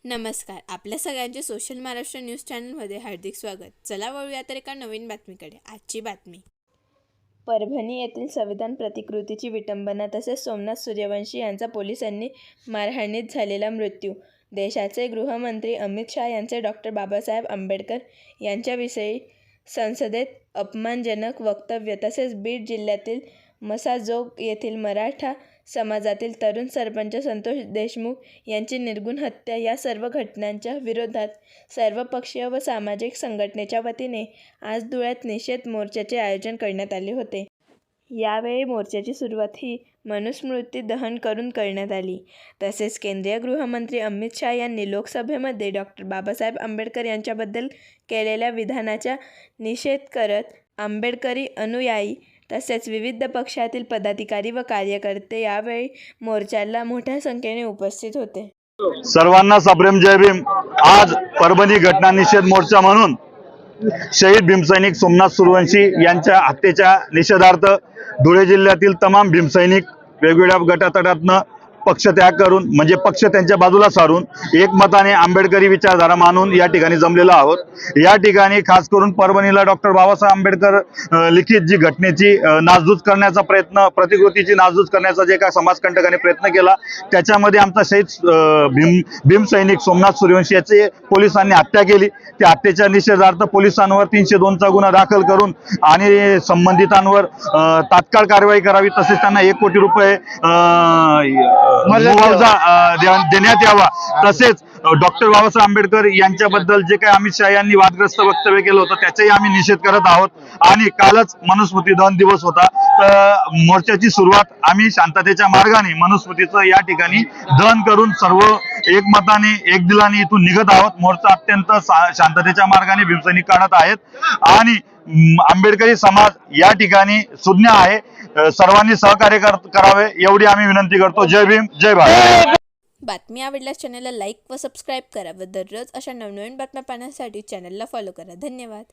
नमस्कार. आपल्या सगळ्यांचे सोशल महाराष्ट्र न्यूज चॅनलमध्ये हार्दिक स्वागत. चला वळूया तर एका नवीन बातमीकडे. आजची बातमी. परभणी येथील संविधान प्रतिकृतीची विटंबना तसेच सोमनाथ सूर्यवंशी यांचा पोलिसांनी मारहाणीत झालेला मृत्यू. देशाचे गृहमंत्री अमित शहा यांचे डॉ. बाबासाहेब आंबेडकर यांच्याविषयी संसदेत अपमानजनक वक्तव्य तसेच बीड जिल्ह्यातील मसाजोग येथील मराठा समाजातील तरुण सरपंच संतोष देशमुख यांची निर्घृण हत्या या सर्व घटनांच्या विरोधात सर्वपक्षीय व सामाजिक संघटनेच्या वतीने आज धुळ्यात निषेध मोर्चाचे आयोजन करण्यात आले होते. यावेळी मोर्चाची सुरुवात ही मनुस्मृती दहन करून करण्यात आली. तसेच केंद्रीय गृहमंत्री अमित शहा यांनी लोकसभेमध्ये डॉ. बाबासाहेब आंबेडकर यांच्याबद्दल केलेल्या विधानाचा निषेध करत आंबेडकरी अनुयायी तसेच विविध पक्षातील पदाधिकारी व कार्यकर्ते यावेळी मोर्चाला मोठ्या संख्येने उपस्थित होते. सर्वांना सप्रेम जय भीम. आज परभणी घटना निषेध मोर्चा म्हणून शहीद भीमसैनिक सोमनाथ सूर्यवंशी यांच्या हत्येच्या निषेधार्थ धुळे जिल्ह्यातील तमाम भीमसैनिक वेगवेगळ्या गटातटातनं पक्षत्याग करून म्हणजे पक्ष त्यांच्या बाजूला सारून एकमताने आंबेडकरी विचारधारा मानून या ठिकाणी जमलेलो आहोत. या ठिकाणी खास करून परभणीला डॉ. बाबासाहेब आंबेडकर लिखित जी घटनेची नासधूस करण्याचा प्रयत्न, प्रतिकृतीची नासधूस करण्याचा जे काय समाजकंटकाने प्रयत्न केला त्याच्यामध्ये आमचा शहीद भीमसैनिक सोमनाथ सूर्यवंशी याची पोलिसांनी हत्या केली. त्या हत्येच्या निषेधार्थ पोलिसांवर 302 चा गुन्हा दाखल करून आणि संबंधितांवर तात्काळ कारवाई करावी तसेच त्यांना 1 कोटी रुपये मुआवजा देण्यात यावा. तसेच डॉक्टर बाबासाहेब आंबेडकर यांच्याबद्दल जे काही अमित शहा यांनी वादग्रस्त वक्तव्य केलं होतं त्याचाही आम्ही निषेध करत आहोत. आणि कालच मनुस्मृती दहन दिवस होता, तर मोर्चाची सुरुवात आम्ही शांततेच्या मार्गाने मनुस्मृतीचं या ठिकाणी दहन करून सर्व एकमताने एकदिलाने इथून निघत आहोत. मोर्चा अत्यंत शांततेच्या मार्गाने भीमसैनिक काढत आहेत आणि आंबेडकरी समाज या ठिकाणी सुज्ञ आहे. सर्वांनी सहकार्य करावे एवढी आम्ही विनंती करतो. जय भीम, जय भारत. बातमी आवडल्यास चॅनलला लाईक व सबस्क्राईब करा व दररोज अशा नवनवीन बातम्या पाहण्यासाठी चॅनलला फॉलो करा. धन्यवाद.